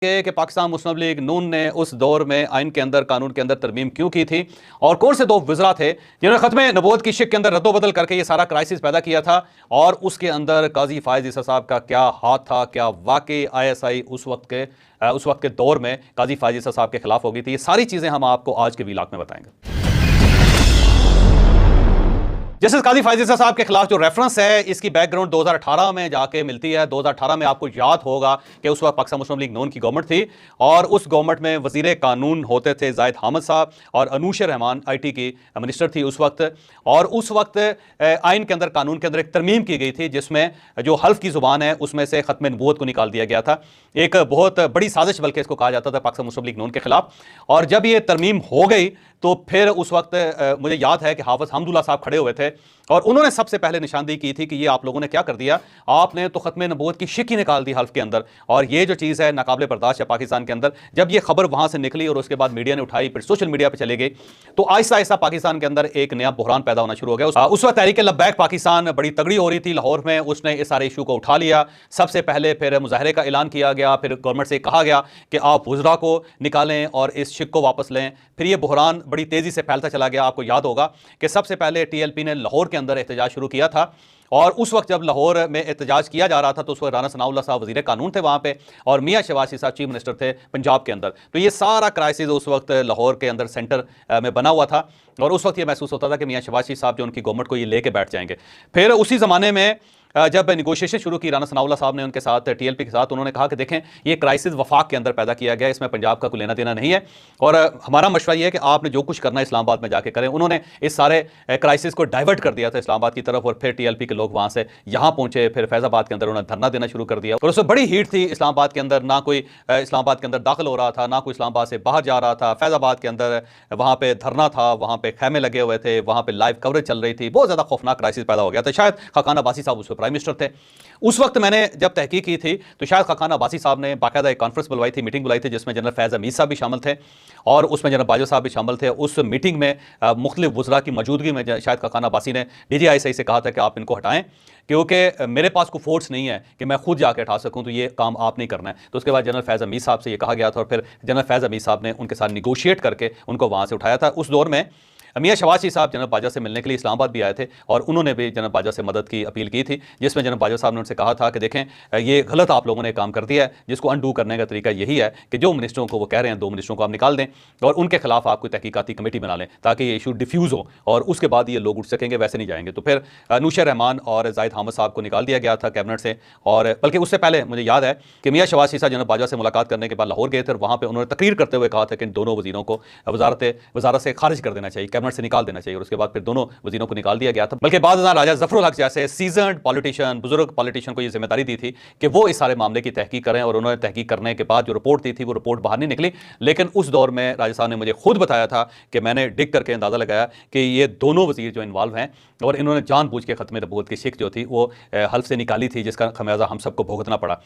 कि पाकिस्तान मुस्लिम लीग नून ने उस दौर में आइन के अंदर कानून के अंदर तरमीम क्यों की थी और कौन से दो वज़रा थे जिन्होंने ख़त्म नबूवत की शिक के अंदर रद्दोबदल करके ये सारा क्राइसिस पैदा किया था। और उसके अंदर काजी फायज ईसा साहब का क्या हाथ था, क्या वाकई ISI उस वक्त के दौर में काजी फायज ईसा साहब के खिलाफ हो गई थी। ये सारी चीज़ें हम आपको आज के वीलाग में बताएंगे। जैसे काजी फायज ईसा साहब के खिलाफ जो रेफरेंस है, इसकी बैकग्राउंड 2018 में जाके मिलती है। 2018 में आपको याद होगा कि उस वक्त पाकिस्तान मुस्लिम लीग नून की गवर्नमेंट थी और उस गवर्नमेंट में वजीर कानून होते थे जाहिद हामिद साहब और अनूशा रहमान IT की मिनिस्टर थी उस वक्त। और उस वक्त आइन के अंदर कानून के अंदर एक तरमीम की गई थी जिसमें जो हल्फ की जुबान है उसमें से ख़त्म नबूवत को निकाल दिया गया था। एक बहुत बड़ी साजिश बल्कि इसको कहा जाता था पाकिस्तान मुस्लिम लीग नून के खिलाफ। और जब ये तरमीम हो गई तो फिर उस वक्त मुझे याद है कि हाफिज हमदुल्ला साहब खड़े हुए थे और उन्होंने सबसे पहले निशानदेही की थी कि ये आप लोगों ने क्या कर दिया, आपने तो ख़त्म नबूवत की शिक ही निकाल दी हल्फ के अंदर। और ये जो चीज़ है नाकाबिले बर्दाश्त है पाकिस्तान के अंदर। जब ये खबर वहाँ से निकली और उसके बाद मीडिया ने उठाई, फिर सोशल मीडिया पर चले गई, तो आहिस्ता आहिस्ता पाकिस्तान के अंदर एक नया बहरान पैदा होना शुरू हो गया। उस वक्त तहरीक लब्बैक पाकिस्तान बड़ी तगड़ी हो रही थी लाहौर में, उसने इस सारे इशू को उठा लिया। सबसे पहले फिर मुजाहरे का ऐलान किया गया, फिर गवर्नमेंट से कहा गया कि आप वज़रा को निकालें और इस शिक को वापस लें। फिर ये बहरान बड़ी तेज़ी से फैलता चला गया। आपको याद होगा कि सबसे पहले TLP ने लाहौर के अंदर एहतजाज शुरू किया था और उस वक्त जब लाहौर में एहतजाज किया जा रहा था तो उस वक्त राना सनाउल्लाह साहब वज़ीर कानून थे वहाँ पे और मियाँ शहबाज शरीफ साहब चीफ मिनिस्टर थे पंजाब के अंदर। तो ये सारा क्राइसिस उस वक्त लाहौर के अंदर सेंटर में बना हुआ था और उस वक्त ये महसूस होता था कि मियाँ शहबाज शरीफ साहब जो उनकी गवर्नमेंट को ये लेके बैठ जाएंगे। फिर उसी ज़माने में जब निगोशिएशन शुरू की राना सनाउल्लाह साहब ने उनके साथ TLP के साथ, उन्होंने कहा कि देखें ये क्राइसिस वफाक के अंदर पैदा किया गया, इसमें पंजाब का कोई लेना देना नहीं है और हमारा मशवरा ये है कि आपने जो कुछ करना है इस्लामाबाद में जाके करें। उन्होंने इस सारे क्राइसिस को डाइवर्ट कर दिया था इस्लामाबाद की तरफ और फिर TLP के लोग वहाँ से यहाँ पहुँचे। फिर फैज़ाबाद के अंदर उन्होंने धरना देना शुरू कर दिया और उसमें बड़ी हीट थी इस्लामाबाद के अंदर। ना कोई इस्लामाबाद के अंदर दाखिल हो रहा था, ना कोई इस्लामाबाद से बाहर जा रहा था। फैज़ाबाद के अंदर वहाँ पर धरना था, वहाँ पर खैमे लगे हुए थे, वहाँ पर लाइव कवरेज चल रही थी। बहुत ज़्यादा खौफनाक क्राइसिस पैदा हो गया था। शायद खाकान अब्बासी साहब उस पर प्राइम मिनिस्टर थे उस वक्त। मैंने जब तहकीक की थी तो शायद खाकान अब्बासी साहब ने बाकायदा एक कॉन्फ्रेंस बुलवाई थी, मीटिंग बुलाई थी जिसमें जनरल फैज़ हमीद साहब भी शामिल थे और उसमें जनरल बाजवा साहब भी शामिल थे। उस मीटिंग में मुख्तलिफ वज़रा की मौजूदगी में शायद खाकान अब्बासी ने DGI से कहा था कि आप इनको हटाएं क्योंकि मेरे पास कोई फोर्स नहीं है कि मैं खुद जाके हटा सकूं, तो ये काम आप नहीं करना है। तो उसके बाद जनरल फैज़ हमीद साहब से ये कहा गया था और फिर जनरल फैज़ हमीद साहब ने उनके साथ निगोशिएट करके उनको वहाँ से उठाया था। उस दौर में मियाँ शहबाज शरीफ साहब जनरल बाजवा से मिलने के लिए इस्लामाबाद भी आए थे और उन्होंने भी जनरल बाजवा से मदद की अपील की थी, जिसमें जनरल बाजवा साहब ने उनसे कहा था कि देखें ये गलत आप लोगों ने काम कर दिया है, जिसको अनडू करने का तरीका यही है कि जो मिनिस्टरों को वो कह रहे हैं 2 मिनिस्टरों को आप निकाल दें और उनके खिलाफ आप कोई तहकीकाती कमेटी बना लें ताकि ये इशू डिफ्यूज़ हो और उसके बाद ये लोग उठ सकेंगे, वैसे नहीं जाएंगे। तो फिर अनूशा रहमान और जाहिद हामिद साहब को निकाल दिया गया था कैबिनेट से। और बल्कि उससे पहले मुझे याद है कि मियाँ शहबाज शरीफ साहब जनरल बाजवा से मुलाकात करने के बाद लाहौर गए थे और वहाँ पर उन्होंने तकरीर करते हुए कहा था कि इन दोनों वज़ीरों को वजारत से खारिज कर देना चाहिए, कैबिनेट से निकाल देना चाहिए। उसके बाद फिर दोनों वजीरों को निकाल दिया गया था। बल्कि बाद राजा जफरुल हक जैसे सीजन्ड पॉलिटिशियन, बुजुर्ग पॉलिटिशियन को यह जिम्मेदारी दी थी कि वो इस सारे मामले की तहकीक करें और उन्होंने तहकीक करने के बाद जो रिपोर्ट दी थी वो रिपोर्ट बाहर नहीं निकली। लेकिन उस दौर में राजा साहब ने मुझे खुद बताया था कि मैंने डिग करके अंदाजा लगाया कि ये दोनों वजीर जो इन्वॉल्व हैं और इन्होंने जानबूझ के ख़त्म नबूवत की शिक जो थी वो हल्फ से निकाली थी, जिसका खमियाजा हम सबको भुगतना पड़ा।